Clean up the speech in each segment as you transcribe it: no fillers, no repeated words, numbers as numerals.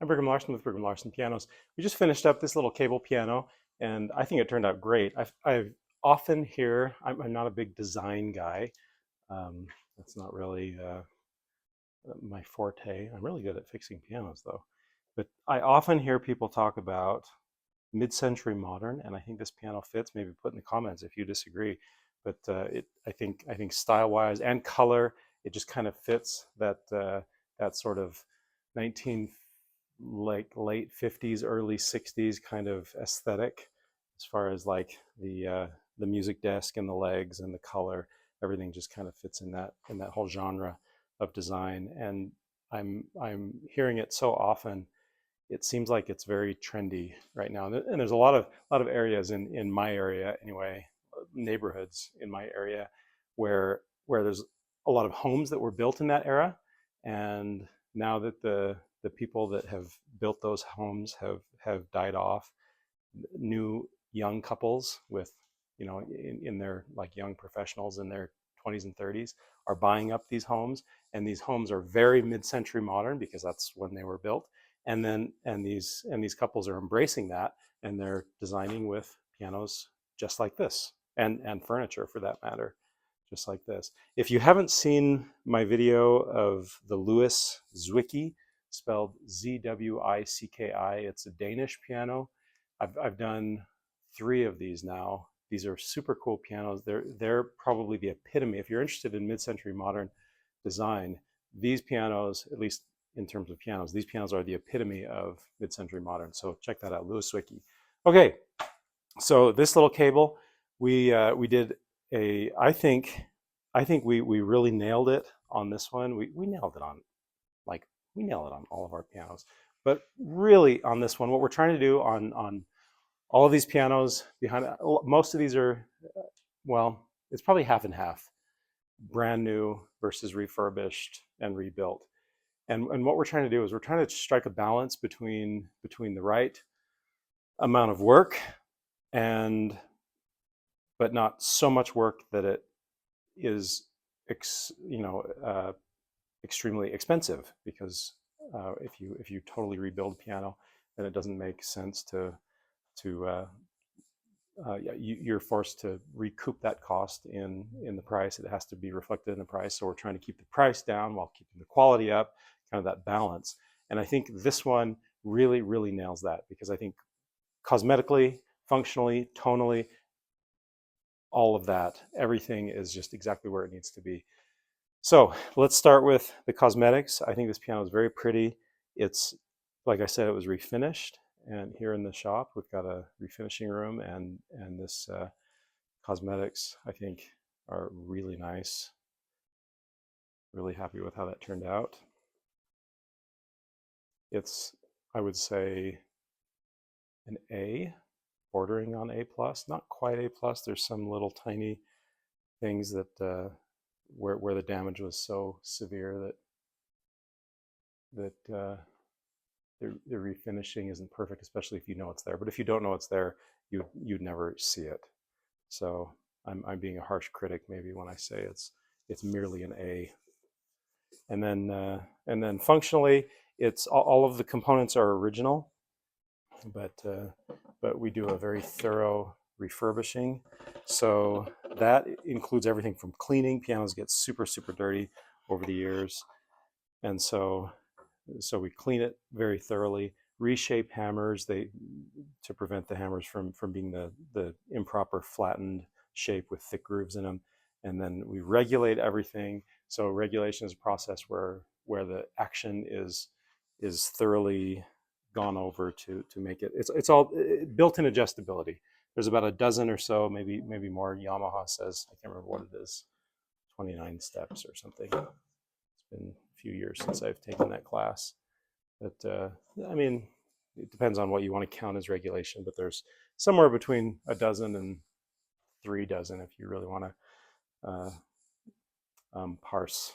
I'm Brigham Larson with Brigham Larson Pianos. We just finished up this little cable piano, and I think it turned out great. I've often hear, I'm not a big design guy. That's not really my forte. I'm really good at fixing pianos, though. But I often hear people talk about mid-century modern, and I think this piano fits. Maybe put in the comments if you disagree. But I think style-wise and color, it just kind of fits that sort of 19 like late 50s, early 60s kind of aesthetic, as far as like the music desk and the legs and the color. Everything just kind of fits in that whole genre of design. And I'm hearing it so often. It seems like it's very trendy right now, and there's a lot of areas in my area anyway, neighborhoods in my area, where there's a lot of homes that were built in that era, and now that the people that have built those homes have died off, new young couples with, in their, like, young professionals in their 20s and 30s are buying up these homes, and these homes are very mid-century modern because that's when they were built. And these couples are embracing that, and they're designing with pianos just like this, and furniture for that matter, just like this. If you haven't seen my video of the Louis Zwicky, spelled Zwicki, it's a Danish piano. I've done 3 of these now. These are super cool pianos. They're probably the epitome. If you're interested in mid-century modern design, these pianos, at least in terms of pianos, these pianos are the epitome of mid-century modern. So check that out, Louis Zwicky. Okay, so this little cable, we did a, I think we really nailed it on this one. We nailed it on, like, we nail it on all of our pianos, but really on this one, what we're trying to do on all of these pianos, behind most of these are, well, it's probably half and half, brand new versus refurbished and rebuilt. And what we're trying to do is we're trying to strike a balance between the right amount of work, and but not so much work that it is extremely expensive, because if you totally rebuild a piano, then it doesn't make sense you're forced to recoup that cost in the price. It has to be reflected in the price. So we're trying to keep the price down while keeping the quality up, kind of that balance. And I think this one really, really nails that, because I think cosmetically, functionally, tonally, all of that, everything is just exactly where it needs to be. So let's start with the cosmetics. I think this piano is very pretty. It's, like I said, it was refinished. And here in the shop, we've got a refinishing room, and this cosmetics, I think, are really nice. Really happy with how that turned out. It's, I would say, an A, bordering on A plus, not quite A plus. There's some little tiny things that where the damage was so severe that the refinishing isn't perfect, especially if you know it's there. But if you don't know it's there, you'd never see it. So I'm being a harsh critic maybe when I say it's merely an A. And then functionally, it's all of the components are original, but we do a very thorough refurbishing. So that includes everything from cleaning. Pianos get super, super dirty over the years, and so we clean it very thoroughly. Reshape hammers, to prevent the hammers from being the improper flattened shape with thick grooves in them. And then we regulate everything. So regulation is a process where the action is thoroughly gone over to make it. It's all built-in adjustability. There's about a dozen or so, maybe more. Yamaha says, I can't remember what it is, 29 steps or something. It's been a few years since I've taken that class, but I mean, it depends on what you want to count as regulation. But there's somewhere between a dozen and 3 dozen if you really want to parse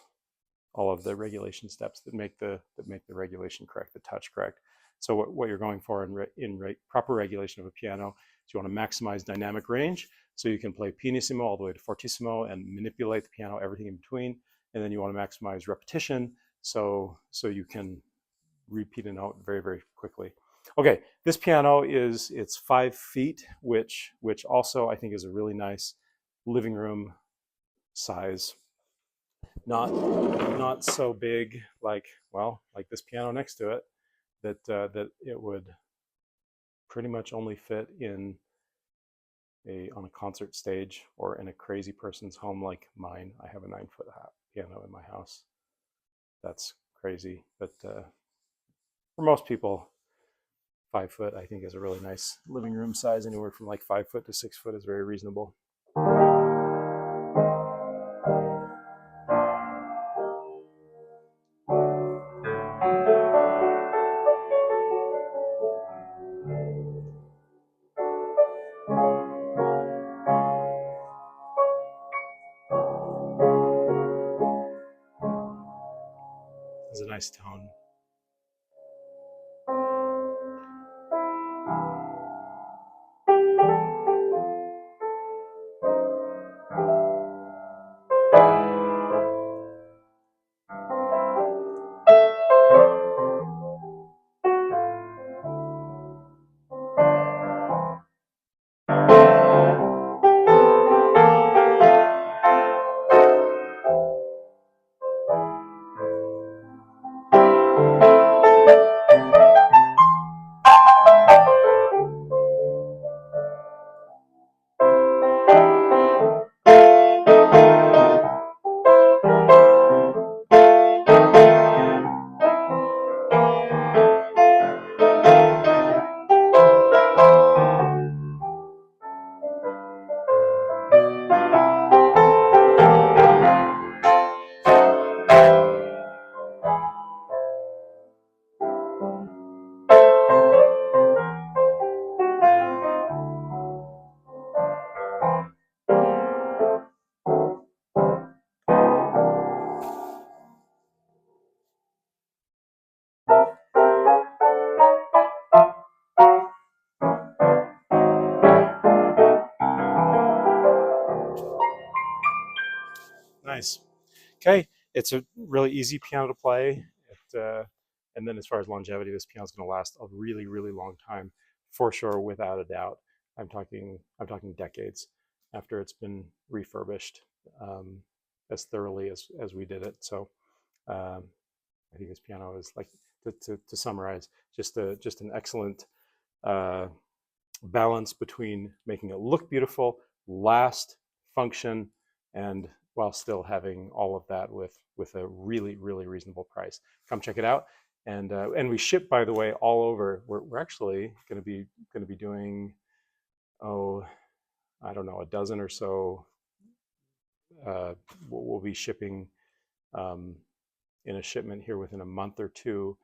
all of the regulation steps that make the regulation correct, the touch correct. So what you're going for in proper regulation of a piano is you want to maximize dynamic range, so you can play pianissimo all the way to fortissimo and manipulate the piano, everything in between. And then you want to maximize repetition, so you can repeat a note very, very quickly. Okay, this piano it's 5 feet, which also I think is a really nice living room size. Not so big like, well, like this piano next to it, that it would pretty much only fit in on a concert stage or in a crazy person's home like mine. I have a 9-foot piano in my house. That's crazy, but for most people, 5 foot I think is a really nice living room size. Anywhere from like 5 foot to 6 foot is very reasonable. It's a nice tone. Nice. Okay, it's a really easy piano to play. And then as far as longevity, this piano is going to last a really, really long time, for sure, without a doubt. I'm talking decades after it's been refurbished as thoroughly as we did it. So I think this piano is, like, to summarize, just an excellent uh, balance between making it look beautiful, last, function, and while still having all of that with a really, really reasonable price. Come check it out. And we ship, by the way, all over. We're actually going to be doing, oh, I don't know, a dozen or so. We'll be shipping um, in a shipment here within a month or two,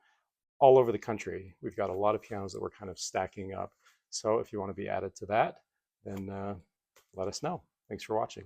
all over the country. We've got a lot of pianos that we're kind of stacking up. So if you want to be added to that, then let us know. Thanks for watching.